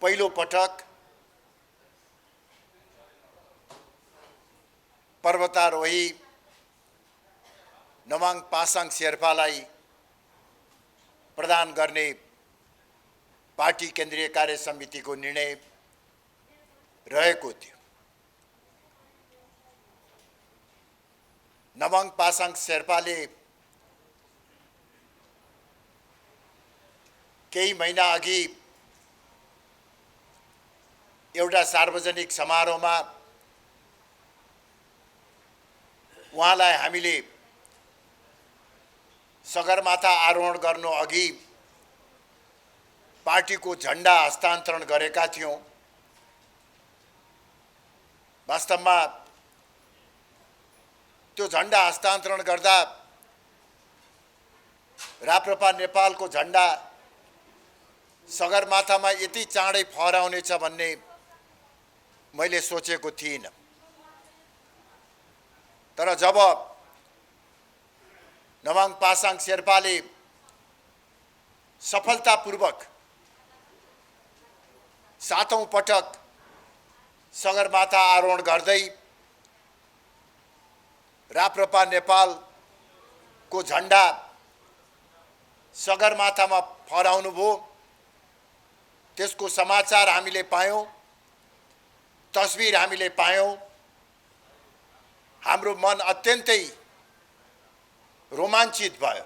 पहिलो पटक पर्वतारोही नमाङ पासाङ शेर्पालाई प्रदान गर्ने पार्टी केन्द्रीय कार्य समितिको निर्णय रहेको थियो। नमाङ पासाङ शेर्पाले केही महिना अघि एउटा सार्वजनिक समारोहमा उहाँलाई हामीले सगरमाथा आरोहण गर्नु अघि पार्टीको झण्डा हस्तान्तरण गरेका थियौं। वास्तवमा त्यो झण्डा हस्तान्तरण गर्दा राप्रपा नेपालको झण्डा सगरमाथामा यति चाँडै फहराउनेछ भन्ने मैले सोचेको थिइनँ। तर जब नमाङ पासाङ शेर्पाले सफलतापूर्वक 7औं पटक सगरमाथा आरोहण गर्दै राप्रपा नेपालको झण्डा सगरमाथामा फहराउनु भयो, त्यसको समाचार हामीले पायौं, तस्बिर हामीले पायौं। हाम्रो मन अत्यन्तै रोमाञ्चित भयो,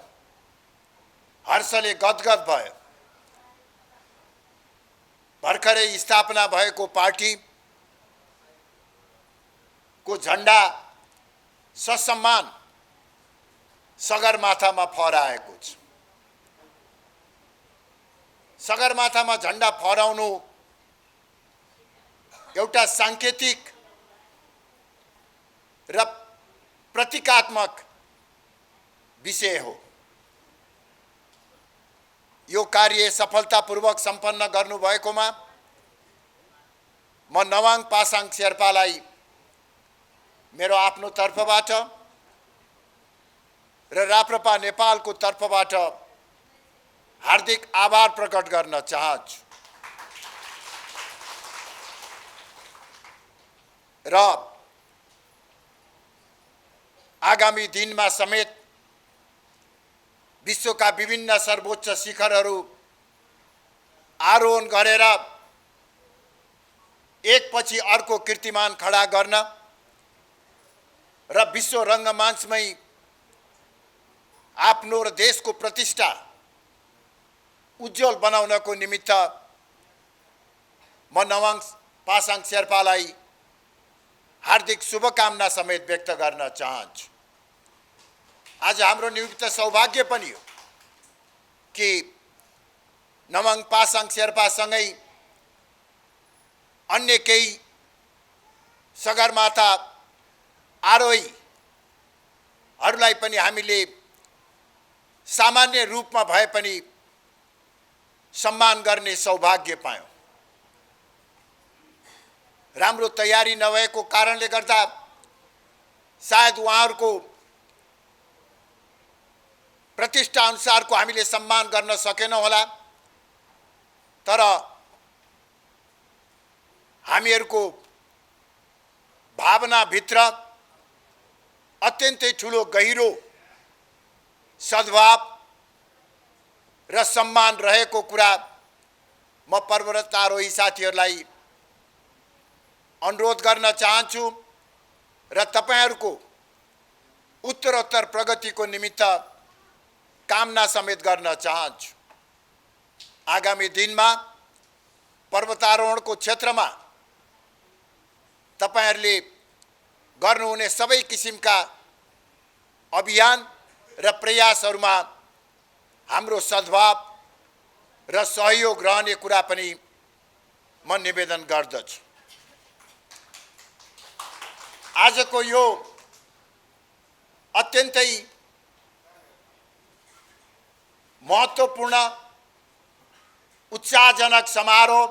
हर्षले गदगद भयो। भर्खरै स्थापना भएको पार्टी को झण्डा ससम्मान सगरमाथामा फहराएको छ। सगरमाथामा झण्डा फहराउनु एउटा सांकेतिक र प्रतीकात्मक विषय हो। यो कार्य सफलतापूर्वक सम्पन्न गर्नुभएकोमा म नमाङ पासाङ शेर्पालाई मेरो आफ्नो तर्फबाट र राप्रपा नेपालको तर्फबाट हार्दिक आभार प्रकट गर्न चाहन्छु। र आगामी दिनमा समेत विश्वका विभिन्न सर्वोच्च शिखरहरू आरोहण गरेर एकपछि अर्को कीर्तिमान खडा गर्न र विश्व रङ्गमञ्चमै आफ्नो र देशको प्रतिष्ठा उज्जवल बनाउनको निमित्त म नमाङ पासाङ शेर्पालाई हार्दिक शुभकामना समेत व्यक्त गर्न चाहन्छु। आज हाम्रो नियुक्त सौभाग्य पनि हो कि नमाङ पासाङ शेर्पासँगै अन्य केही सगरमाथा आरोहीहरूलाई पनि हामीले सामान्य रूपमा भए पनि सम्मान गर्ने सौभाग्य पायौं। राम्रो तयारी नभएको कारणले गर्दा सायद उहाँहरूको प्रतिष्ठा अनुसारको हामीले सम्मान गर्न सकेनौं होला। तर हामीहरूको भावनाभित्र अत्यन्तै ठुलो गहिरो सद्भाव र सम्मान रहेको कुरा म पर्वतारोही साथीहरूलाई अनुरोध गर्न चाहन्छु र तपाईहरूको उत्तरोत्तर प्रगतिको निमित्त कामना समेत गर्न चाहन्छु। आगामी दिनमा पर्वतारोहणको क्षेत्रमा तपाईहरूले गर्नुहुने सबै किसिमका अभियान र प्रयासहरूमा हाम्रो सद्भाव र सहयोग रहने कुरा पनि म निवेदन गर्दछु। आजको यो अत्यन्तै महत्त्वपूर्ण उत्साहजनक समारोह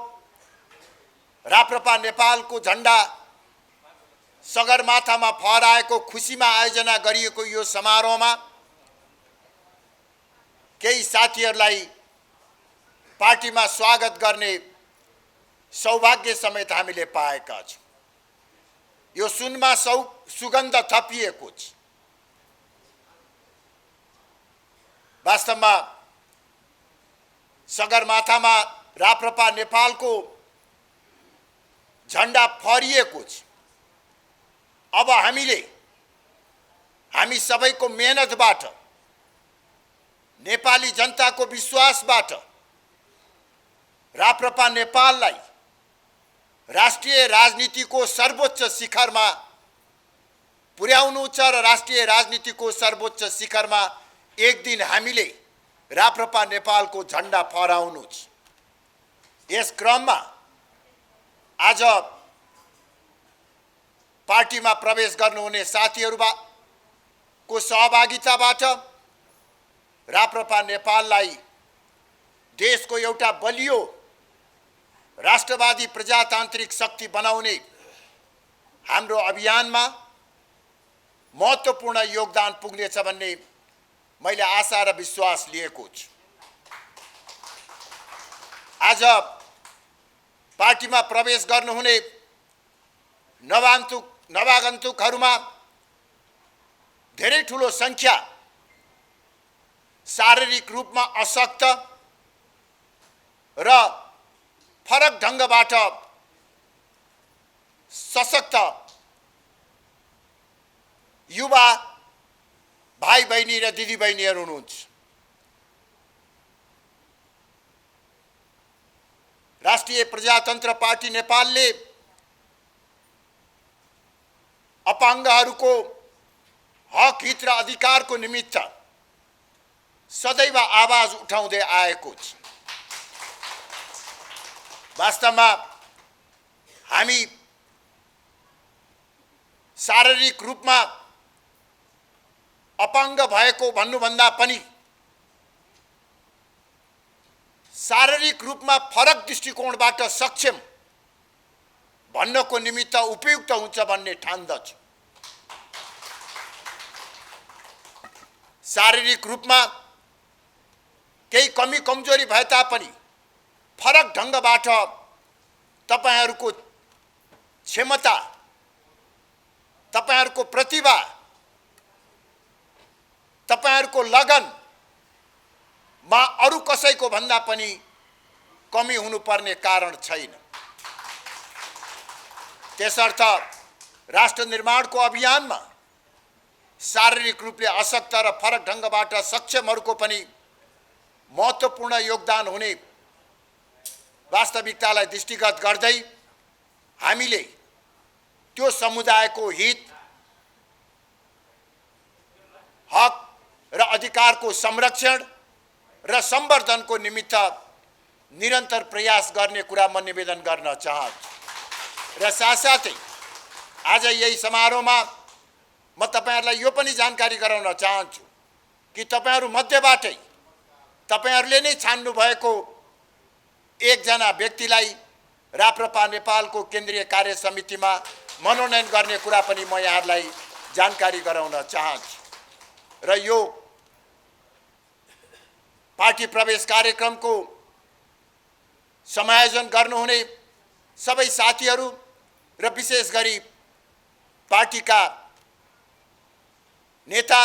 राप्रपा नेपालको झण्डा सगरमाथामा फहराएको खुसीमा आयोजना गरिएको यो समारोहमा केही साथीहरूलाई पार्टीमा स्वागत गर्ने सौभाग्य समेत हामीले पाएका छौँ। यो सुनमा सुगन्ध थपिएको छ। वास्तवमा सगरमाथामा राप्रपा नेपालको झण्डा फहरिएको छ। अब हामी सबैको मेहनतबाट, नेपाली जनताको विश्वासबाट राप्रपा नेपाललाई राष्ट्रिय राजनीतिको सर्वोच्च शिखरमा पुर्याउनु छ र राष्ट्रिय राजनीतिको सर्वोच्च शिखरमा एक दिन हामीले राप्रपा नेपालको झण्डा फहराउनु छ। यस क्रममा आज पार्टीमा प्रवेश गर्नुहुने साथीहरूको सहभागिताबाट राप्रपा नेपाललाई देशको एउटा बलियो राष्ट्रवादी प्रजातान्त्रिक शक्ति बनाउने हाम्रो अभियानमा महत्त्वपूर्ण योगदान पुग्नेछ भन्ने मैले आशा र विश्वास लिएको छु। आज पार्टीमा प्रवेश गर्नुहुने नवागन्तुकहरूमा धेरै ठुलो संख्या शारीरिक रूपमा अशक्त र फरक ढङ्गबाट सशक्त युवा भाइ बहिनी र दिदी बहिनीहरू हुनुहुन्छ। राष्ट्रिय प्रजातन्त्र पार्टी नेपालले अपाङ्गहरूको हक हित र अधिकारको निमित्त सदैव आवाज उठाउँदै आएको छ। वास्तवमा हामी शारीरिक रूपमा अपाङ्ग भएको भन्नुभन्दा पनि शारीरिक रूपमा फरक दृष्टिकोणबाट सक्षम भन्नको निमित्त उपयुक्त हुन्छ भन्ने ठान्दछु। शारीरिक रूपमा केही कमी कमजोरी भए तापनि फरक ढङ्गबाट तपाईहरूको क्षमता, तपाईहरूको प्रतिभा, तपाईहरूको लगनमा अरू कसैको भन्दा पनि कमी हुनुपर्ने कारण छैन। त्यसर्थ राष्ट्र निर्माणको अभियानमा शारीरिक रूपले अशक्त र फरक ढङ्गबाट सक्षमहरूको पनि महत्त्वपूर्ण योगदान हुने वास्तविकतालाई दृष्टिगत गर्दै हामीले त्यो समुदायको हित, हक र अधिकारको संरक्षण र संवर्धनको निमित्त निरन्तर प्रयास गर्ने कुरा म निवेदन गर्न चाहन्छु। र साथसाथै आज यही समारोहमा म तपाईहरुलाई यो पनि जानकारी गराउन चाहन्छु कि तपाईहरु मध्येबाटै तपाईहरुले नै छान्नु भएको एकजना व्यक्तिलाई राप्रपा नेपालको केन्द्रीय कार्य समितिमा मनोनयन गर्ने कुरा पनि म यहाँहरुलाई जानकारी गराउन चाहन्छु। र यो पार्टी प्रवेश कार्यक्रमको समायोजन गर्नुहुने सबै साथीहरू र विशेष गरी पार्टीका नेता,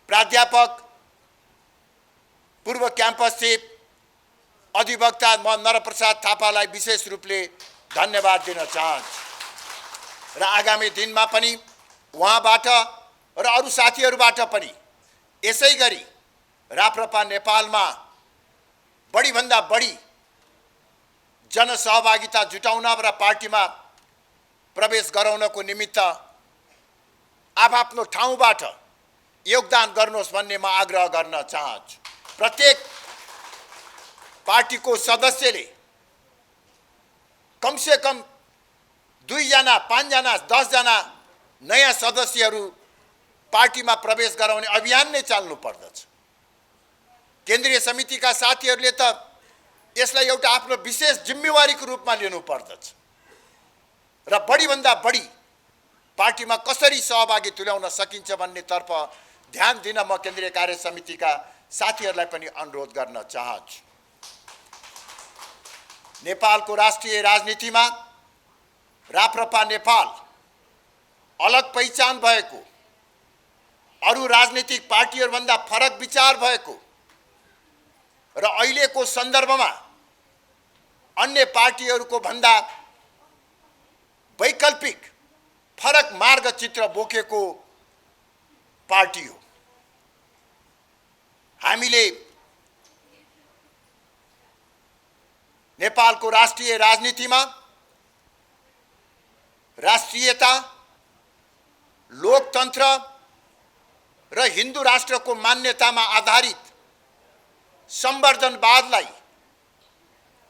प्राध्यापक, पूर्व क्याम्पस चिफ, अधिवक्ता म नरप्रसाद थापालाई विशेष रूपले धन्यवाद दिन चाहन्छु। र आगामी दिनमा पनि उहाँबाट र अरू साथीहरूबाट पनि यसै गरी राप्रपा नेपालमा बढीभन्दा बढी जनसहभागिता जुटाउन र पार्टीमा प्रवेश गराउनको निमित्त आफ्नो ठाउँबाट योगदान गर्नुहोस् भन्ने म आग्रह गर्न चाहन्छु। प्रत्येक पार्टीको सदस्यले कमसे कम 2 जना, 5 जना, 10 जना नयाँ सदस्यहरू पार्टीमा प्रवेश गराउने अभियान नै चाल्नु पर्दछ। केन्द्रीय समितिका साथीहरूले त यसलाई एउटा आफ्नो विशेष जिम्मेवारीको रूपमा लिनु पर्दछ र बढीभन्दा बढी पार्टीमा कसरी सहभागी तुल्याउन सकिन्छ भन्नेतर्फ ध्यान दिन म केन्द्रीय कार्य समितिका साथीहरूलाई पनि अनुरोध गर्न चाहन्छु। नेपालको राष्ट्रिय राजनीतिमा राप्रपा नेपाल अलग पहिचान भएको, अरू राजनीतिक पार्टीहरूभन्दा फरक विचार भएको र अहिलेको सन्दर्भमा अन्य पार्टीहरूको भन्दा वैकल्पिक फरक मार्गचित्र बोकेको पार्टी हो। हामीले नेपालको राष्ट्रिय राजनीतिमा राष्ट्रियता, लोकतन्त्र र हिन्दू राष्ट्रको मान्यतामा आधारित संवर्धनवादलाई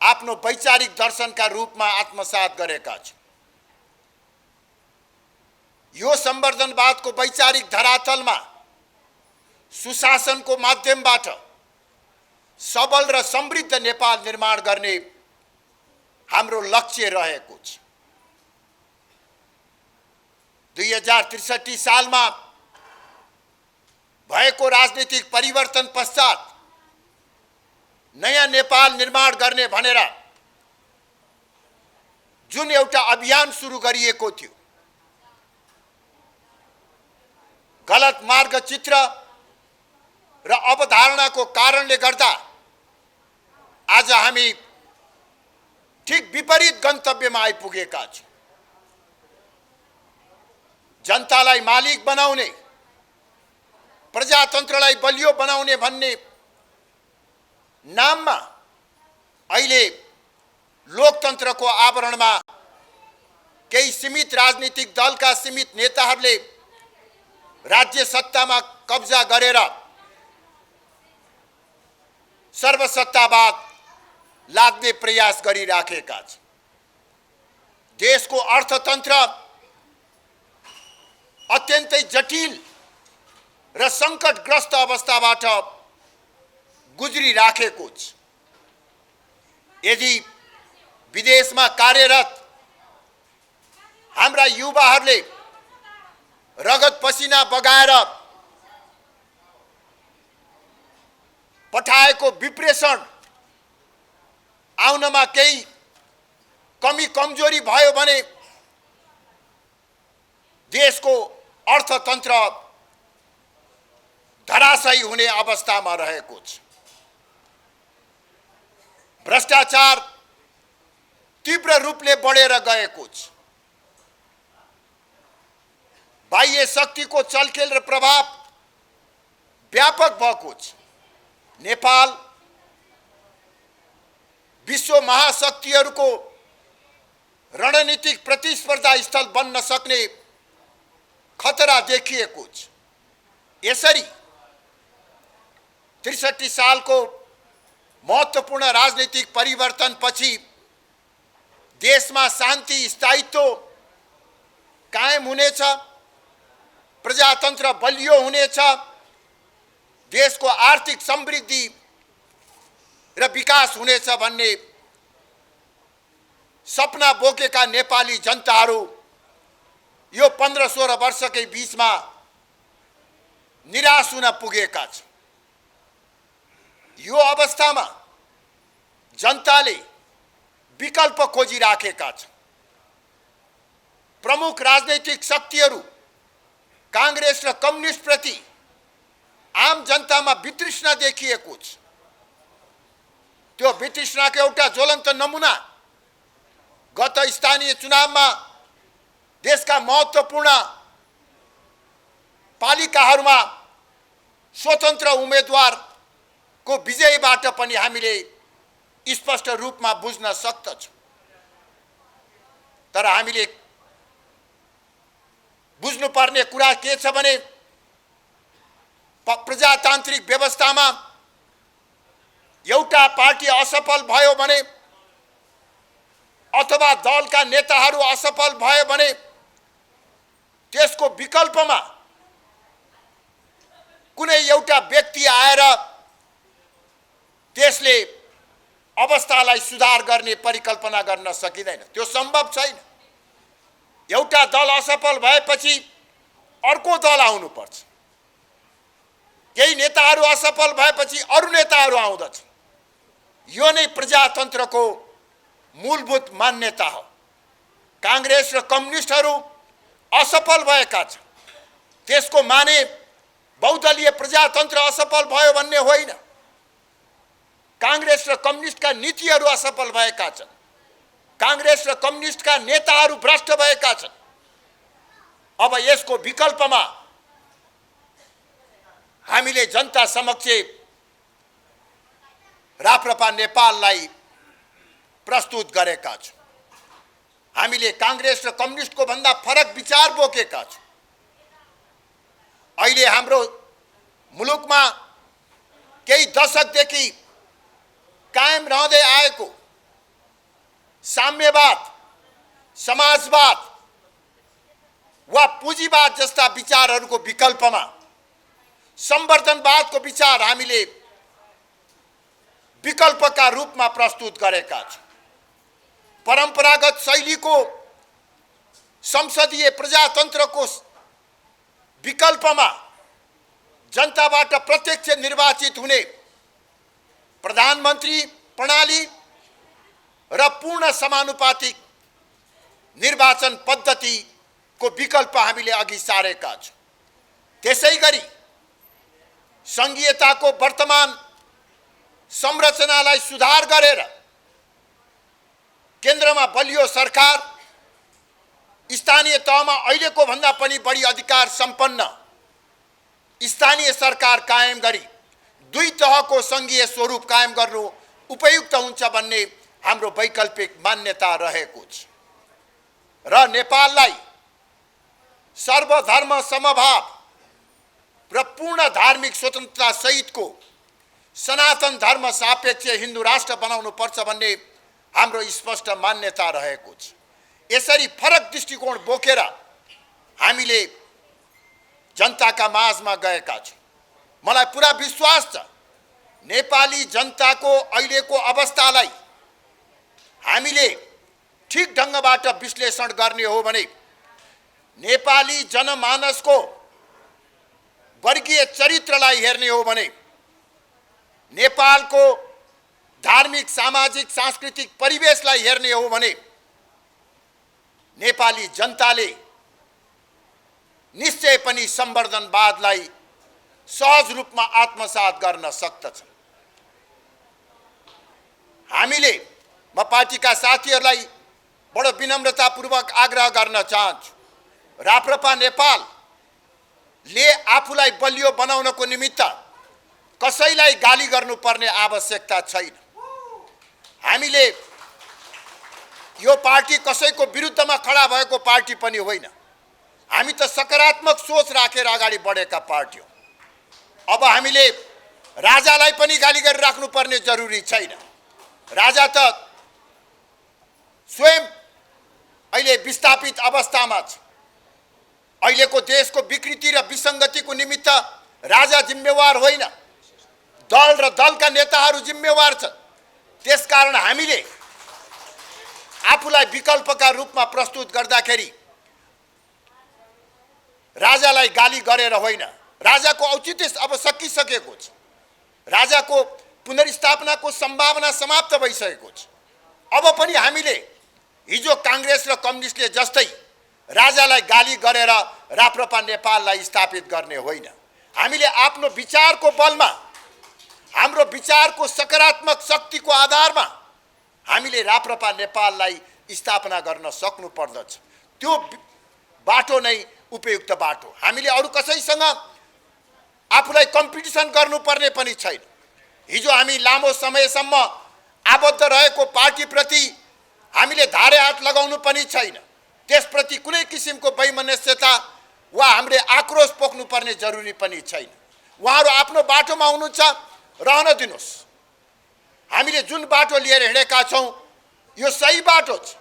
आफ्नो वैचारिक दर्शनका रूपमा आत्मसात गरेका छौं। यो संवर्धनवादको वैचारिक धरातलमा सुशासनको माध्यमबाट सबल र समृद्ध नेपाल निर्माण गर्ने हाम्रो लक्ष्य रहेको छ। 2063 सालमा भएको राजनीतिक परिवर्तन पश्चात नयाँ नेपाल निर्माण गर्ने भनेर जुन एउटा अभियान सुरु गरिएको थियो, गलत मार्गचित्र र अवधारणाको कारणले गर्दा आज हामी ठीक विपरीत गन्तव्यमा आइपुगेका छौं। जनतालाई मालिक बनाउने, प्रजातन्त्रलाई बलियो बनाउने भन्ने नाममा अहिले लोकतन्त्रको आवरणमा केही सीमित राजनीतिक दलका सीमित नेताहरूले राज्य सत्तामा कब्जा गरेर सर्वसत्तावाद लाद्ने प्रयास गरिराखेका छन्। देशको अर्थतन्त्र अत्यन्तै जटिल र संकटग्रस्त अवस्थाबाट गुज्रिराखेको छ। यदि विदेशमा कार्यरत हाम्रा युवाहरूले रगत पसिना बगाएर पठाएको विप्रेषण आउनमा केही कमी कमजोरी भयो भने देशको अर्थतन्त्र धराशायी हुने अवस्थामा रहेको छ। भ्रष्टाचार तीव्र रूपले बढेर गएको छ। बाह्य शक्तिको चलखेल र प्रभाव व्यापक भएको छ। नेपाल विश्व महाशक्तिहरूको रणनीतिक प्रतिस्पर्धा स्थल बन्न सक्ने खतरा देखिएको छ। यसरी 63 सालको महत्त्वपूर्ण राजनीतिक परिवर्तन पछि देशमा शान्ति स्थायित्व कायम हुनेछ, प्रजातन्त्र बलियो हुनेछ, देशको आर्थिक समृद्धि र विकास हुनेछ भन्ने सपना बोकेका नेपाली जनताहरू यो 15-16 वर्षकै बीचमा निराश हुन पुगेका छन्। यो अवस्थामा जनताले विकल्प खोजिराखेका छन्। प्रमुख राजनैतिक शक्तिहरू कांग्रेस र कम्युनिस्ट प्रति आम जनतामा वितृष्णा देखिएको छ। त्यो वितृष्णाको एउटा ज्वलन्त नमुना गत स्थानीय चुनावमा देशका महत्त्वपूर्ण पालिकाहरूमा स्वतन्त्र उम्मेदवारको विजयबाट पनि हामीले स्पष्ट रूपमा बुझ्न सक्दछौँ। तर हामीले बुझ्नुपर्ने कुरा के छ भने प्रजातान्त्रिक व्यवस्थामा एउटा पार्टी असफल भयो भने अथवा दलका नेताहरू असफल भयो भने त्यसको विकल्पमा कुनै एउटा व्यक्ति आएर त्यसले अवस्थालाई सुधार गर्ने परिकल्पना गर्न सकिँदैन। त्यो सम्भव छैन। एउटा दल असफल भएपछि अर्को दल आउनुपर्छ। केही नेताहरू असफल भएपछि अरू नेताहरू आउँदछ। यो नै प्रजातन्त्रको मूलभूत मान्यता हो। कांग्रेस र कम्युनिस्टहरू असफल भएका छन्, त्यसको माने बहुदलीय प्रजातन्त्र असफल भयो भन्ने होइन। कांग्रेस र कम्युनिस्टका नीतिहरू असफल भएका छन्, कांग्रेस र कम्युनिस्टका नेताहरू भ्रष्ट भएका छन्। अब यसको विकल्पमा हामीले जनता समक्ष राप्रपा नेपाललाई प्रस्तुत गरेका छौं। हामीले कांग्रेस र कम्युनिस्टको भन्दा फरक विचार बोकेका छौं। अहिले हाम्रो मुलुकमा केही दशकदेखि कायम रहँदै आएको साम्यवाद, समाजवाद वा पुँजीवाद जस्ता विचारहरूको विकल्पमा संवर्धनवादको विचार हामीले विकल्पका रूपमा प्रस्तुत गरेका छौं। परम्परागत शैलीको संसदीय प्रजातन्त्रको विकल्पमा जनताबाट प्रत्यक्ष निर्वाचित हुने प्रधानमन्त्री प्रणाली र पूर्ण समानुपातिक निर्वाचन पद्धतिको विकल्प हामीले अघि सारेका छौं। त्यसैगरी संघीयताको वर्तमान संरचनालाई सुधार गरेर केन्द्रमा बलियो सरकार, स्थानीय तहमा अहिलेको भन्दा पनि बढी अधिकार सम्पन्न स्थानीय सरकार कायम गरी दुई तहको संघीय स्वरूप कायम गर्नु उपयुक्त हुन्छ भन्ने हाम्रो वैकल्पिक मान्यता रहेको छ र नेपाललाई सर्वधर्म समभाव र पूर्ण धार्मिक स्वतन्त्रता सहितको सनातन धर्म सापेक्ष हिन्दू राष्ट्र बनाउनु पर्छ भन्ने हाम्रो स्पष्ट मान्यता रहेको छ। यसरी फरक दृष्टिकोण बोकेर हामीले जनताका माझमा गएका छौं। मलाई पूरा विश्वास छ नेपाली जनताको अहिलेको अवस्थालाई हामीले ठीक ढंगबाट विश्लेषण गर्ने हो भने नेपाली जनमानसको वर्गीय चरित्रलाई हेर्ने हो भने नेपालको धार्मिक, सामाजिक, सांस्कृतिक परिवेशलाई हेर्ने हो भने नेपाली जनताले निश्चय पनि संवर्धनवादलाई सहज रूपमा आत्मसात गर्न सक्दछ। हामीले म पार्टीका साथीहरूलाई बडो विनम्रतापूर्वक आग्रह गर्न चाहन्छु, राप्रपा नेपालले आफूलाई बलियो बनाउनको निमित्त कसैलाई गाली गर्नुपर्ने आवश्यकता छैन। हामीले यो पार्टी कसैको विरुद्धमा खडा भएको पार्टी पनि होइन। हामी त सकारात्मक सोच राखेर अगाडि बढेका पार्टी हो। अब हामीले राजालाई पनि गाली गरिराख्नु पर्ने जरुरी छैन। राजा त स्वयं अहिले विस्थापित अवस्थामा छ। अहिलेको देशको विकृति र विसङ्गतिको निमित्त राजा जिम्मेवार होइन, दल र दलका नेताहरू जिम्मेवार छन्। त्यसकारण हामीले आफूलाई विकल्पका रूपमा प्रस्तुत गर्दाखेरि राजालाई गाली गरेर होइन, राजाको औचित्य अब सकिसकेको छ। राजाको पुनर्स्थापनाको सम्भावना समाप्त भइसकेको छ। अब पनि हामीले हिजो कांग्रेस र कम्युनिस्टले जस्तै राजालाई गाली गरेर राप्रपा नेपाललाई स्थापित गर्ने होइन। हामीले आफ्नो विचारको बलमा, हाम्रो विचारको सकारात्मक शक्तिको आधारमा हामीले राप्रपा नेपाललाई स्थापना गर्न सक्नु पर्दछ। त्यो बाटो नै उपयुक्त बाटो। हामीले अरु कसैसँग आफूलाई कम्पिटिसन गर्नुपर्ने पनि छैन। हिजो हामी लामो समयसम्म आबद्ध रहेको पार्टीप्रति हामीले धारे हात लगाउनु पनि छैन। त्यसप्रति कुनै किसिमको वैमनस्यता वा हामीले आक्रोश पोख्नुपर्ने जरुरी पनि छैन। उहाँहरू आफ्नो बाटोमा हुनुहुन्छ, रहन दिनुहोस्। हामीले जुन बाटो लिएर हिँडेका छौं यो सही बाटो छ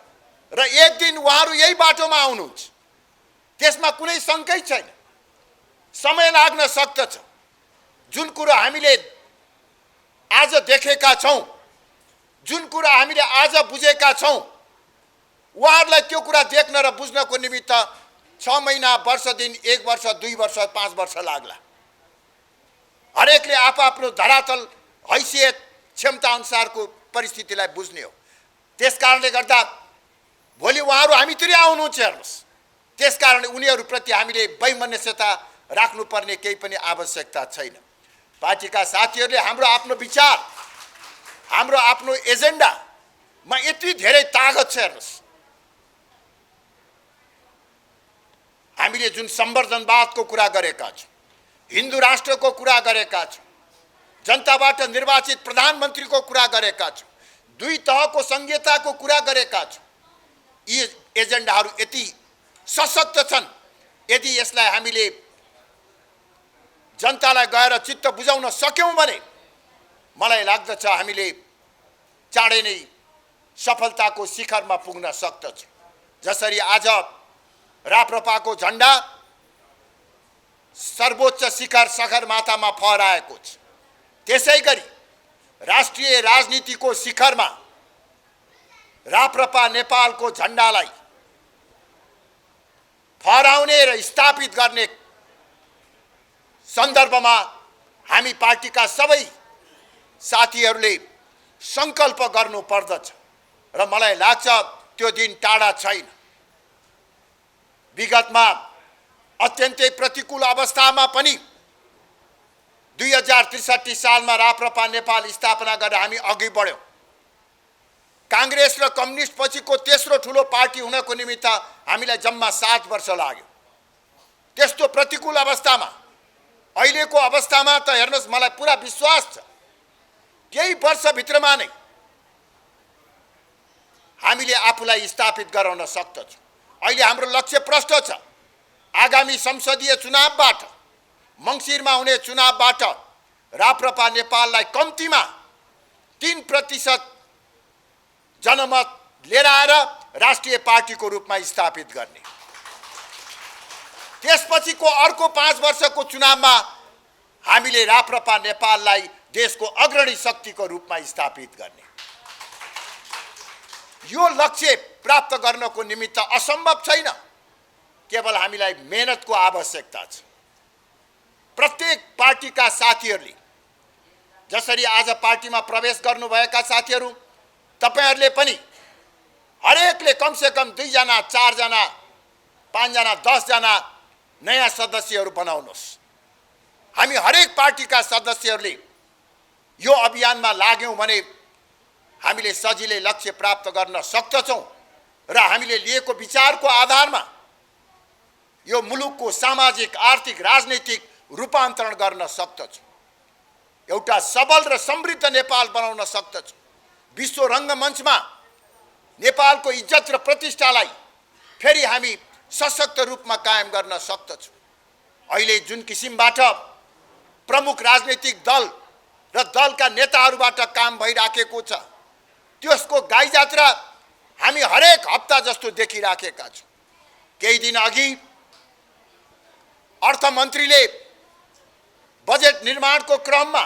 र एक दिन उहाँहरू यही बाटोमा आउनुहुन्छ, त्यसमा कुनै शंकै छैन। समय लाग्न सक्दछ। जुन कुरा हामीले आज देखेका छौं, जुन कुरा हामीले आज बुझेका छौं, उहाँहरूलाई त्यो कुरा देख्न र बुझ्नको निमित्त 6 महिना, वर्ष दिन, 1 वर्ष, 2 वर्ष, 5 वर्ष लाग्ला। हरेकले आफ्नो धरातल, हैसियत, क्षमता अनुसारको परिस्थितिलाई बुझ्ने हो। त्यसकारणले गर्दा भोलि उहाँहरू हामीतिर आउनुहुन्छ हेर्नुहोस्। त्यसकारण उनीहरूप्रति हामीले वैमनस्यता राख्नुपर्ने केही पनि आवश्यकता छैन। पार्टीका साथीहरूले हाम्रो आफ्नो विचार, हाम्रो आफ्नो एजेन्डामा यति धेरै तागत छ हेर्नुहोस्। हामीले जुन संवर्धनवादको कुरा गरेका छौँ, हिन्दू राष्ट्रको कुरा गरेका छौँ, जनताबाट निर्वाचित प्रधानमन्त्रीको कुरा गरेका छौँ, दुई तहको संहिताको कुरा गरेका छौँ, यी एजेन्डाहरू यति सशक्त छन्। यदि यसलाई हामीले जनतालाई गएर चित्त बुझाउन सक्यौँ भने मलाई लाग्दछ हामीले चाँडै नै सफलताको शिखरमा पुग्न सक्दछौँ। जसरी आज राप्रपाको झण्डा सर्वोच्च शिखर सगरमाथामा फहराएको छ, त्यसै गरी राष्ट्रिय राजनीतिको शिखरमा राप्रपा नेपालको झण्डालाई फहराउने र स्थापित गर्ने सन्दर्भमा हामी पार्टीका सबै साथीहरूले संकल्प गर्नु पर्दछ र मलाई लाग्छ त्यो दिन टाढा छैन। विगतमा अत्यन्तै प्रतिकूल अवस्थामा पनि 2063 सालमा राप्रपा नेपाल स्थापना गरेर हामी अघि बढ्यौँ। कांग्रेस र कम्युनिस्ट पछिको तेस्रो ठुलो पार्टी हुनको निमित्त हामीलाई जम्मा 7 वर्ष लाग्यो। त्यस्तो प्रतिकूल अवस्थामा अहिलेको अवस्थामा त हेर्नुहोस्, मलाई पुरा विश्वास छ केही वर्षभित्रमा नै हामीले आफूलाई स्थापित गराउन सक्दछौँ। अहिले हाम्रो लक्ष्य प्रष्ट छ। आगामी संसदीय चुनावबाट, मङ्सिरमा हुने चुनावबाट राप्रपा नेपाललाई कम्तीमा 3% जनमत लिएर आएर राष्ट्रिय पार्टीको रूपमा स्थापित गर्ने। त्यसपछिको अर्को 5 वर्षको चुनावमा हामीले राप्रपा नेपाललाई देशको अग्रणी शक्तिको रूपमा स्थापित गर्ने। यो लक्ष्य प्राप्त गर्नको निमित्त असम्भव छैन, केवल हामीलाई मेहनतको आवश्यकता छ। प्रत्येक पार्टीका साथीहरूले, जसरी आज पार्टीमा प्रवेश गर्नुभएका साथीहरू, तपाईहरूले पनि हरेकले कमसेकम 2 जना, 4 जना, 5 जना, 10 जना नयाँ सदस्यहरू बनाउनुहोस्। हामी हरेक पार्टीका सदस्यहरूले यो अभियानमा लाग्यौँ भने हामीले सजिलै लक्ष्य प्राप्त गर्न सक्दछौँ र हामीले लिएको विचारको आधारमा यो मुलुकको सामाजिक, आर्थिक, राजनीतिक रूपान्तरण गर्न सक्दछौँ। एउटा सबल र समृद्ध नेपाल बनाउन सक्दछौँ। विश्व रङ्गमञ्चमा नेपालको इज्जत र प्रतिष्ठालाई फेरि हामी सशक्त रूपमा कायम गर्न सक्दछौँ। अहिले जुन किसिमबाट प्रमुख राजनीतिक दल र दलका नेताहरूबाट काम भइराखेको छ, त्यसको गाई जात्रा हामी हरेक हप्ता जस्तो देखिराखेका छौँ। केही दिन अघि अर्थमन्त्रीले बजेट निर्माणको क्रममा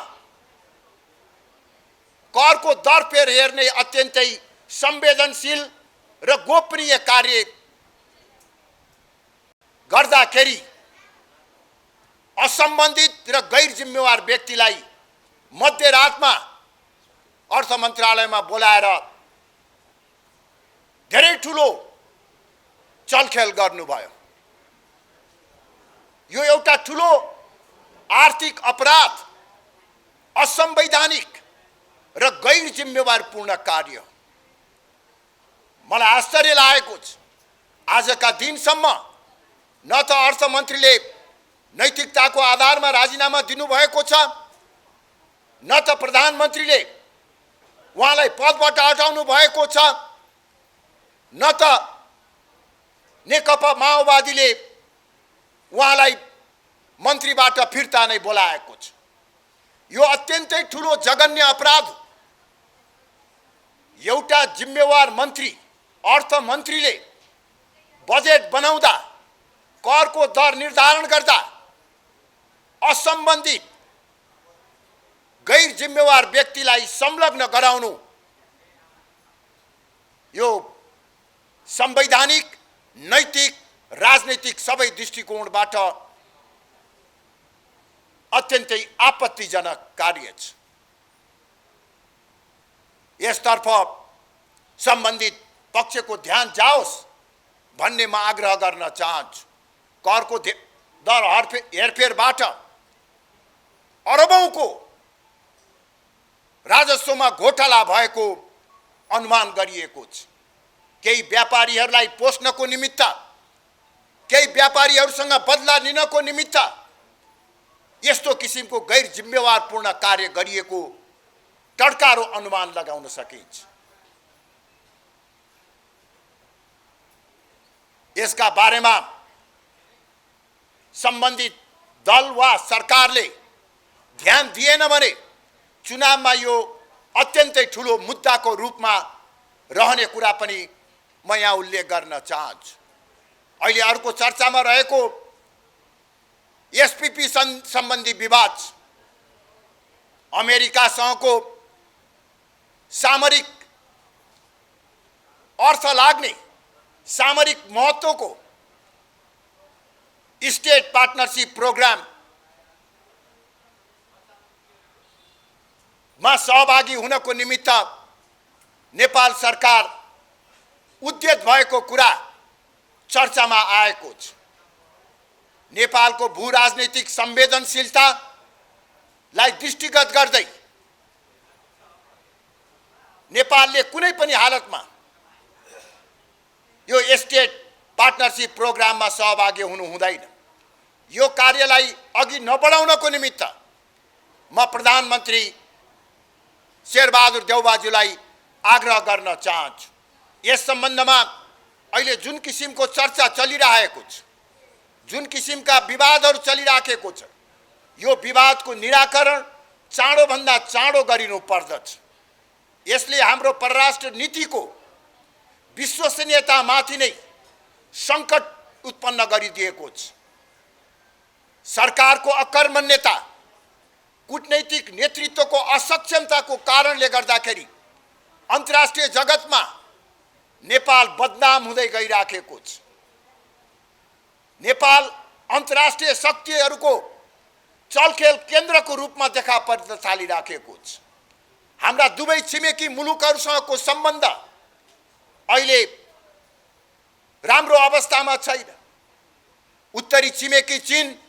करको दर फेर हेर्ने अत्यन्तै संवेदनशील र गोपनीय कार्य गर्दाखेरि असम्बन्धित र गैर जिम्मेवार व्यक्तिलाई मध्यरातमा अर्थ मन्त्रालयमा बोलाएर धेरै ठुलो चलखेल गर्नुभयो। यो एउटा ठुलो आर्थिक अपराध, असंवैधानिक र गैर जिम्मेवारपूर्ण कार्य। मलाई आश्चर्य लागेको छ, आजका दिनसम्म न त अर्थमन्त्रीले नैतिकताको आधारमा राजीनामा दिनुभएको छ, न त प्रधानमन्त्रीले उहाँलाई पदबाट हटाउनु भएको छ, न त नेकपा माओवादीले उहाँलाई मन्त्रीबाट फिर्ता नै बोलाएको छ। यो अत्यन्तै ठुलो जघन्य अपराध हो। एउटा जिम्मेवार मन्त्री, अर्थमन्त्रीले बजेट बनाउँदा, करको दर निर्धारण गर्दा असम्बन्धित गैर जिम्मेवार व्यक्तिलाई संलग्न गराउनु यो संवैधानिक, नैतिक, राजनीतिक सबै दृष्टिकोणबाट अत्यन्तै आपत्तिजनक कार्य छ। यसतर्फ सम्बन्धित पक्षको ध्यान जाओस् भन्ने म आग्रह गर्न चाहन्छु। करको दर हेरफेरबाट अरबौंको राजस्वमा घोटाला भएको अनुमान गरिएको छ। केही व्यापारीहरूलाई पोस्नको निमित्त, केही व्यापारीहरूसँग बदला लिनको निमित्त यस्तो किसिमको गैर जिम्मेवारपूर्ण कार्य गरिएको टड्कारो अनुमान लगाउन सकिन्छ। यसका बारेमा सम्बन्धित दल वा सरकारले ध्यान दिएन भने चुनावमा यो अत्यन्तै ठुलो मुद्दाको रूपमा रहने कुरा पनि म यहाँ उल्लेख गर्न चाहन्छु। अहिले अर्को चर्चामा रहेको एसपीपी सम्बन्धी विवाद, अमेरिकासँगको सामरिक अर्थ लाग्ने, सामरिक महत्त्वको स्टेट पार्टनरशिप प्रोग्राम मा सहभागी हुनको निमित्त नेपाल सरकार उद्यत भएको कुरा चर्चामा आएको छ। नेपालको भू राजनीतिक संवेदनशीलतालाई दृष्टिगत गर्दै नेपालले कुनै पनि हालतमा यो स्टेट पार्टनरशिप प्रोग्राममा सहभागी हुनु हुँदैन। यो कार्यलाई अघि नबढाउनको निमित्त म प्रधानमन्त्री शेरबहादुर देउबाज्यूलाई आग्रह गर्न चाहन्छु। यस सम्बन्धमा अहिले जुन किसिमको चर्चा चलिरहेको छ, जुन किसिमका विवादहरू चलिराखेको छ, यो विवादको निराकरण चाँडोभन्दा चाँडो गरिनु पर्दछ। यसले हाम्रो परराष्ट्र नीतिको विश्वसनीयतामाथि नै सङ्कट उत्पन्न गरिदिएको छ। सरकारको अकर्मण्यता, कूटनैतिक नेतृत्वको असक्षमताको कारणले गर्दाखेरि अन्तर्राष्ट्रिय जगतमा नेपाल बदनाम हुँदै गइराखेको छ। नेपाल अन्तर्राष्ट्रिय शक्तिहरूको चलखेल केन्द्रको रूपमा देखा पर्न थालिराखेको छ। हाम्रा दुवै छिमेकी मुलुकहरूसँगको सम्बन्ध अहिले राम्रो अवस्थामा छैन। उत्तरी छिमेकी चीन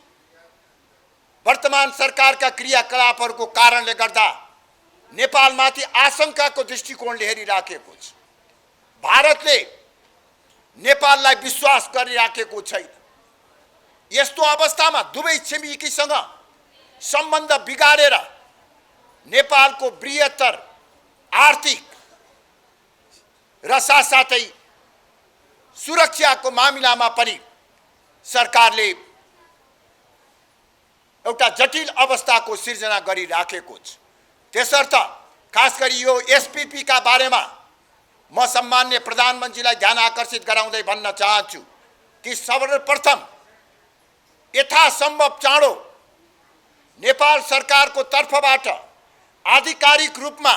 वर्तमान सरकारका क्रियाकलापहरूको कारणले गर्दा नेपालमाथि आशंकाको दृष्टिकोणले हेरिराखेको छ। भारतले नेपाललाई विश्वास गरिराखेको छैन। यस्तो अवस्थामा दुवै छिमेकीसँग सम्बन्ध बिगारेर नेपालको बृहत्तर आर्थिक र साथसाथै सुरक्षाको मामिलामा पनि सरकारले एउटा जटिल अवस्थाको सिर्जना गरिराखेको छ। त्यसर्थ खास गरी यो एसपीपी का बारेमा म सम्मान्य प्रधानमन्त्रीलाई ध्यान आकर्षित गराउँदै भन्न चाहन्छु कि सर्वप्रथम यथासम्भव चाँडो नेपाल सरकारको तर्फबाट आधिकारिक रूपमा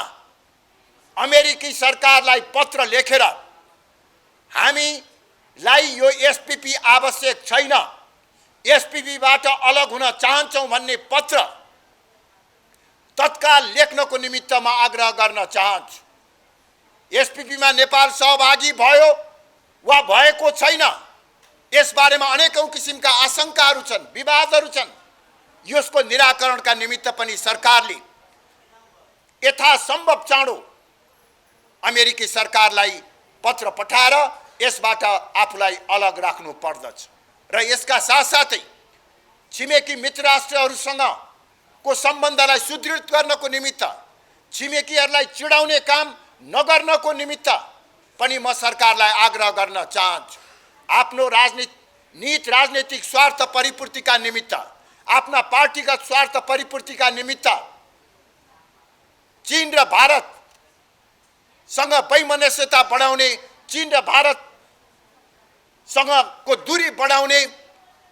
अमेरिकी सरकारलाई पत्र लेखेर हामीलाई यो एसपीपी आवश्यक छैन, एसपीपीबाट अलग हुन चाहन्छौँ भन्ने पत्र तत्काल लेख्नको निमित्त म आग्रह गर्न चाहन्छु। एसपीपीमा नेपाल सहभागी भयो वा भएको छैन, यसबारेमा अनेकौं किसिमका आशंकाहरू छन्, विवादहरू छन्। यसको निराकरणका निमित्त पनि सरकारले यथासम्भव चाँडो अमेरिकी सरकारलाई पत्र पठाएर यसबाट आफूलाई अलग राख्नु पर्दछ र यसका साथसाथै छिमेकी मित्र राष्ट्रहरूसँगको सम्बन्धलाई सुदृढ गर्नको निमित्त, छिमेकीहरूलाई चिडाउने काम नगर्नको निमित्त पनि म सरकारलाई आग्रह गर्न चाहन्छु। आफ्नो राजनीतिक स्वार्थ परिपूर्तिका निमित्त, आफ्ना पार्टीगत स्वार्थ परिपूर्तिका निमित्त चीन र भारतसँग वैमनस्यता बढाउने, चीन र भारतसँगको दूरी बढाउने,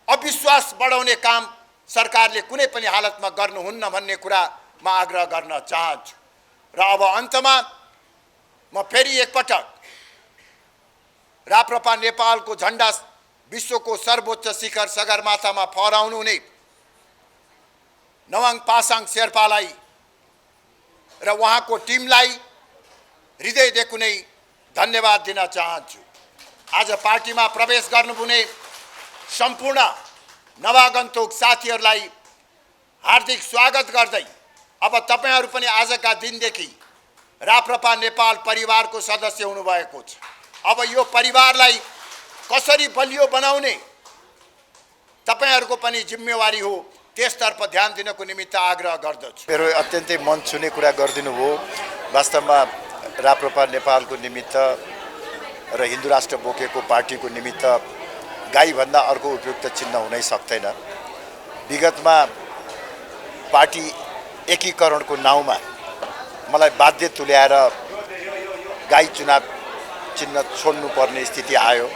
अविश्वास बढाउने काम सरकारले कुनै पनि हालतमा गर्नुहुन्न भन्ने कुरा म आग्रह गर्न चाहन्छु। र अब अन्तमा म फेरि एकपटक राप्रपा नेपालको झण्डा विश्वको सर्वोच्च शिखर सगरमाथामा फहराउनु हुने नवाङ पासाङ शेर्पालाई र उहाँको टिमलाई हृदयदेखि नै धन्यवाद दिन चाहन्छु। आज पार्टीमा प्रवेश गर्नुहुने सम्पूर्ण नवागन्तुक साथीहरूलाई हार्दिक स्वागत गर्दै अब तपाईहरू पनि आजका दिनदेखि राप्रपा नेपाल परिवारको सदस्य हुनुभएको छ। अब यो परिवारलाई कसरी बलियो बनाउने तपाईहरूको पनि जिम्मेवारी हो, त्यसतर्फ ध्यान दिनको निमित्त आग्रह गर्दछु। मेरो अत्यन्तै मन छुने कुरा गरिदिनु भयो। वास्तवमा राप्रपा नेपालको निमित्त र हिन्दू राष्ट्र बोकेको पार्टीको निमित्त गाईभन्दा अर्को उपयुक्त चिन्ह हुनै सक्दैन। विगतमा पार्टी एकीकरणको नाउँमा मलाई बाध्य तुल्याएर गाई चुनाव चिन्ह छोड्नुपर्ने स्थिति आयो।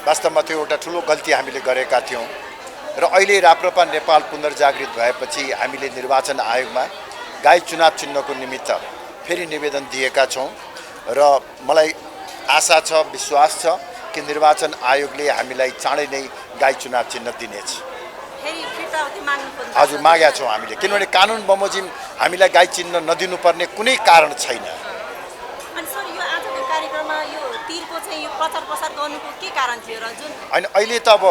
वास्तवमा त्यो एउटा ठुलो गल्ती हामीले गरेका थियौँ र अहिले राप्रपा नेपाल पुनर्जागृत भएपछि हामीले निर्वाचन आयोगमा गाई चुनाव चिन्हको निमित्त फेरि निवेदन दिएका छौँ र मलाई आशा छ, विश्वास छ कि निर्वाचन आयोगले हामीलाई चाँडै नै गाई चुनाव चिन्ह दिनेछ। हजुर, मागेका छौँ हामीले, किनभने कानुन बमोजिम हामीलाई गाई चिन्ह नदिनुपर्ने कुनै कारण छैन। होइन, अहिले त अब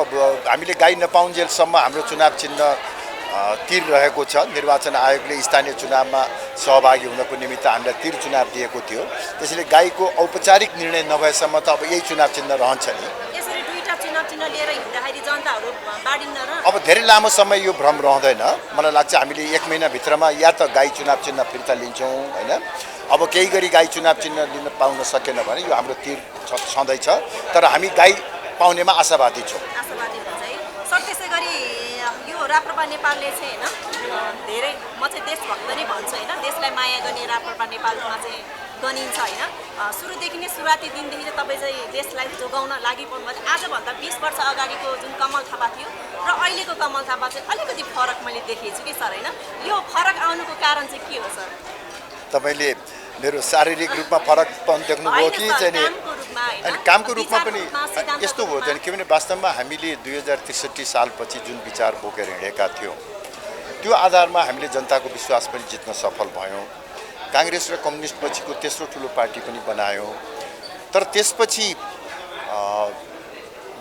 हामीले गाई नपाउन्जेलसम्म हाम्रो चुनाव चिन्ह तीर रहेको छ। निर्वाचन आयोगले स्थानीय चुनावमा सहभागी हुनको निमित्त हामीलाई तीर चुनाव दिएको थियो। त्यसैले गाईको औपचारिक निर्णय नभएसम्म त अब यही चुनाव चिन्ह रहन्छ नि। अब धेरै लामो समय यो भ्रम रहँदैन। मलाई लाग्छ हामीले 1 महिनाभित्रमा या त गाई चुनाव चिन्ह फिर्ता लिन्छौँ, होइन। अब केही गरी गाई चुनाव चिन्ह लिन पाउन सकेन भने यो हाम्रो तीर छँदैछ, तर हामी गाई पाउनेमा आशावादी छौँ। त्यसै गरी यो राप्रपा नेपालले चाहिँ होइन धेरै, म चाहिँ देशभक्त नै भन्छु, होइन, देशलाई माया गर्ने राप्रपा नेपालमा चाहिँ गनिन्छ, होइन। सुरुदेखि नै सुरुवाती दिनदेखि चाहिँ तपाईँ चाहिँ देशलाई जोगाउन लागि पर्नु भयो। आजभन्दा 20 वर्ष अगाडिको जुन कमल थापा थियो र अहिलेको कमल थापा चाहिँ अलिकति फरक मैले देखेको छु कि सर, होइन। यो फरक आउनुको कारण चाहिँ के हो सर? तपाईँले मेरो शारीरिक रूपमा फरक देख्नुभयो कि चाहिँ नि? अनि कामको रूपमा पनि यस्तो हो चाहिँ, किनभने वास्तवमा हामीले 2063 सालपछि जुन विचार बोकेर हिँडेका थियौँ त्यो आधारमा हामीले जनताको विश्वास पनि जित्न सफल भयौँ। काङ्ग्रेस र कम्युनिस्ट पछिको तेस्रो ठुलो पार्टी पनि बनायौँ। तर त्यसपछि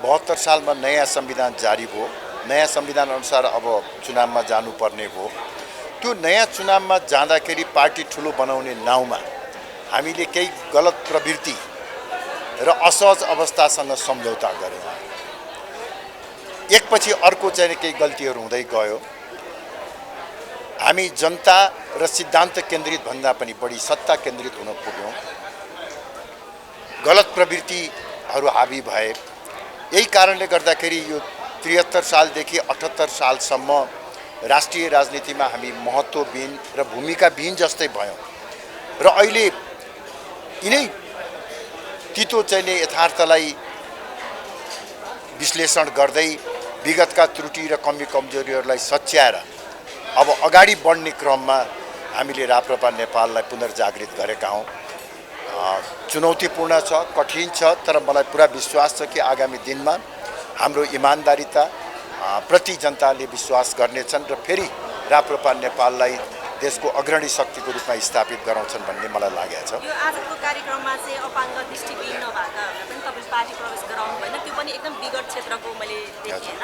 72 सालमा नयाँ संविधान जारी भयो। नयाँ संविधान अनुसार अब चुनावमा जानुपर्ने भयो। त्यो नयाँ चुनावमा जाँदाखेरि पार्टी ठुलो बनाउने नाउँमा हामीले केही गलत प्रवृत्ति र असहज अवस्थासँग सम्झौता गऱ्यौँ। एकपछि अर्को चाहिँ केही गल्तीहरू हुँदै गयो। हामी जनता र सिद्धान्त केन्द्रित भन्दा पनि बढी सत्ता केन्द्रित हुन पुग्यौँ। गलत प्रवृत्तिहरू हावी भए। यही कारणले गर्दाखेरि यो 73 सालदेखि 78 सालसम्म राष्ट्रिय राजनीतिमा हामी महत्त्वविहीन र भूमिकाविहीन जस्तै भयौँ र अहिले यिनै तितो चाहिँ यथार्थलाई विश्लेषण गर्दै विगतका त्रुटि र कमी कमजोरीहरूलाई सच्याएर अब अगाडि बढ्ने क्रममा हामीले राप्रपा नेपाललाई पुनर्जागृत गरेका हौँ। चुनौतीपूर्ण छ, कठिन छ, तर मलाई पुरा विश्वास छ कि आगामी दिनमा हाम्रो इमान्दारिता प्रति जनताले विश्वास गर्नेछन् र फेरि राप्रपा नेपाललाई देशको अग्रणी शक्तिको रूपमा स्थापित गराउँछन् भन्ने मलाई लागेको छ। यो आजको कार्यक्रममा चाहिँ अपाङ्ग दृष्टिविहीन नभएकाहरूलाई पनि तपाईले पार्टी प्रवेश गराउनु भएन, त्यो पनि एकदम विगत क्षेत्रको मैले देखेँ, होइन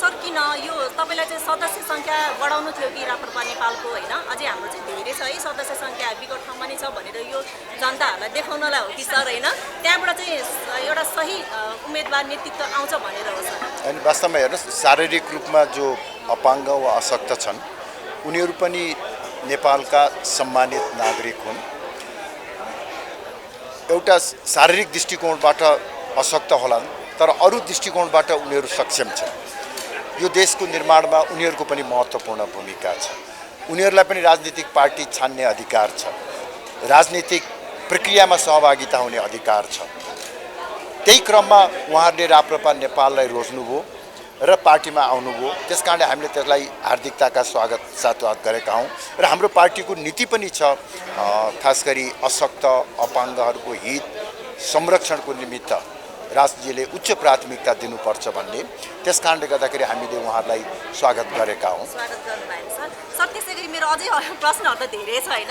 सर। किन यो तपाईँलाई चाहिँ सदस्य सङ्ख्या बढाउनु थियो कि राप्रपा नेपालको, होइन, अझै हाम्रो चाहिँ धेरै छ है सदस्य सङ्ख्या, विगत ठाउँमा नै छ भनेर यो जनताहरूलाई देखाउनलाई हो कि सर, होइन, त्यहाँबाट चाहिँ एउटा सही उम्मेदवार नेतृत्व आउँछ भनेर हो सर? अनि वास्तवमा हेर्नुहोस्, शारीरिक रूपमा जो अपाङ्ग वा अशक्त छन् उनीहरू पनि नेपालका सम्मानित नागरिक हुन्। एउटा शारीरिक दृष्टिकोणबाट अशक्त होलान्, तर अरू दृष्टिकोणबाट उनीहरू सक्षम छन्। यो देशको निर्माणमा उनीहरूको पनि महत्त्वपूर्ण भूमिका छ। उनीहरूलाई पनि राजनीतिक पार्टी छान्ने अधिकार छ, राजनीतिक प्रक्रियामा सहभागिता हुने अधिकार छ। त्यही क्रममा उहाँहरूले राप्रपा नेपाललाई रोज्नुभयो र पार्टीमा आउनुभयो। त्यसकारणले हामीले त्यसलाई हार्दिकताका साथ गरेका हौँ र हाम्रो पार्टीको नीति पनि छ खास गरी अशक्त अपाङ्गहरूको हित संरक्षणको निमित्त राष्ट्रले उच्च प्राथमिकता दिनुपर्छ भन्ने। त्यसकारणले गर्दाखेरि हामीले उहाँहरूलाई स्वागत गरेका हौँ। स्वागत गर्नुभएको छ सर। त्यसैगरी मेरो अझै प्रश्नहरू त धेरै छ, होइन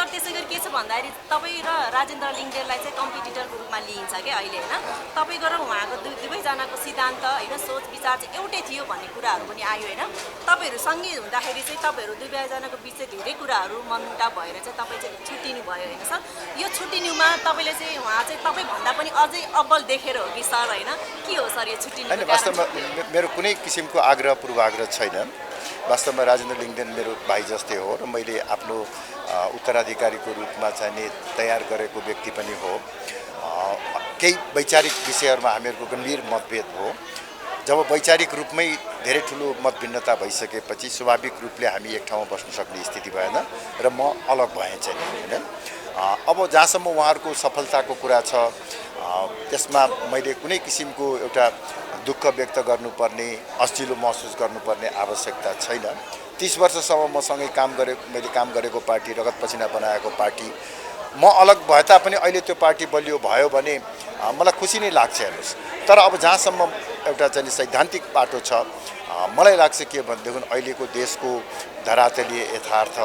सर त्यसै गरी के छ भन्दाखेरि तपाईँ र राजेन्द्र लिङ्गदेनलाई चाहिँ कम्पिटिटरको रूपमा लिइन्छ क्या अहिले होइन। तपाईँको र उहाँको दुवैजनाको सिद्धान्त होइन सोच विचार चाहिँ एउटै थियो भन्ने कुराहरू पनि आयो होइन। तपाईँहरू सँगै हुँदाखेरि चाहिँ तपाईँहरू दुवैजनाको बिच चाहिँ धेरै कुराहरू मनमुटाव भएर चाहिँ तपाईँ चाहिँ छुट्टिनु भयो होइन सर। यो छुट्टिनुमा तपाईँले चाहिँ उहाँ चाहिँ तपाईँभन्दा पनि अझै अब्बल देखेर हो कि सर होइन, के हो सर यो छुट्टिनु? होइन, वास्तवमा मेरो कुनै किसिमको आग्रह पूर्वाग्रह छैन। वास्तवमा राजेन्द्र लिङ्गदेन मेरो भाइ जस्तै हो र मैले आफ्नो उत्तराधिकारीको रूपमा चाहिँ तयार गरेको व्यक्ति पनि हो। केही वैचारिक विषयहरूमा हामीहरूको गम्भीर मतभेद हो। जब वैचारिक रूपमै धेरै ठुलो मतभिन्नता भइसकेपछि स्वाभाविक रूपले हामी एक ठाउँमा बस्न सक्ने स्थिति भएन र म अलग भएँ चाहिँ होइन। अब जहाँसम्म उहाँहरूको सफलताको कुरा छ त्यसमा मैले कुनै किसिमको एउटा दुःख व्यक्त गर्नुपर्ने, अश्लीलो महसुस गर्नुपर्ने आवश्यकता छैन। 30 वर्षसम्म मसँगै मैले काम गरेको पार्टी, रगत पसिना बनाएको पार्टी, म अलग भए तापनि अहिले त्यो पार्टी बलियो भयो भने मलाई खुसी नै लाग्छ हेर्नुहोस्। तर अब जहाँसम्म एउटा चाहिँ सैद्धान्तिक बाटो छ, मलाई लाग्छ के भनेदेखि अहिलेको देशको धरातलीय यथार्थ,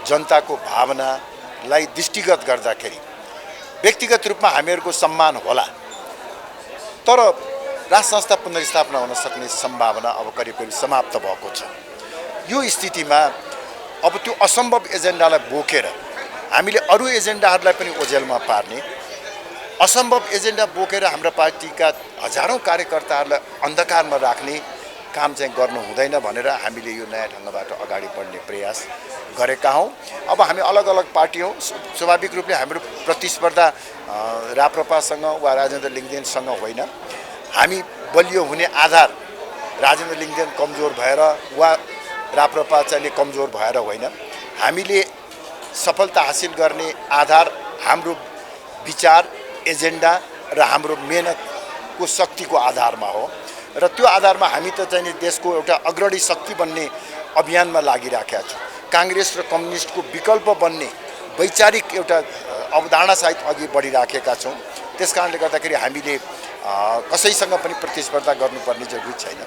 जनताको भावनालाई दृष्टिगत गर्दाखेरि व्यक्तिगत रूपमा हामीहरूको सम्मान होला, तर राष्ट्र संस्था पुनर्स्थापना हुन सक्ने सम्भावना अब करिब करिब समाप्त भएको छ। यो स्थितिमा अब त्यो असम्भव एजेन्डालाई बोकेर हामीले अरू एजेन्डाहरूलाई पनि ओझेलमा पार्ने, असम्भव एजेन्डा बोकेर हाम्रो पार्टीका हजारौँ कार्यकर्ताहरूलाई अन्धकारमा राख्ने काम चाहिँ गर्नु हुँदैन भनेर हामीले यो नयाँ ढङ्गबाट अगाडि बढ्ने प्रयास गरेका हौँ। अब हामी अलग अलग पार्टी हौँ, स्वाभाविक रूपले हाम्रो प्रतिस्पर्धा राप्रपासँग वा राजेन्द्र लिङ्गदेनसँग होइन। हामी बलियो हुने आधार राजेन्द्र लिङ्गदेन कमजोर भएर वा राप्रपा चाहिँ कमजोर भएर होइन। हामीले सफलता हासिल गर्ने आधार हाम्रो विचार, एजेन्डा र हाम्रो मेहनतको शक्तिको आधारमा हो र त्यो आधारमा हामी त चाहिँ देशको एउटा अग्रणी शक्ति बन्ने अभियानमा लागिराखेका छौँ। काङ्ग्रेस र कम्युनिस्टको विकल्प बन्ने वैचारिक एउटा अवधारणासहित अघि बढिराखेका छौँ। त्यसकारणले गर्दाखेरि हामीले कसैसँग पनि प्रतिस्पर्धा गर्नुपर्ने जरुरी छैन।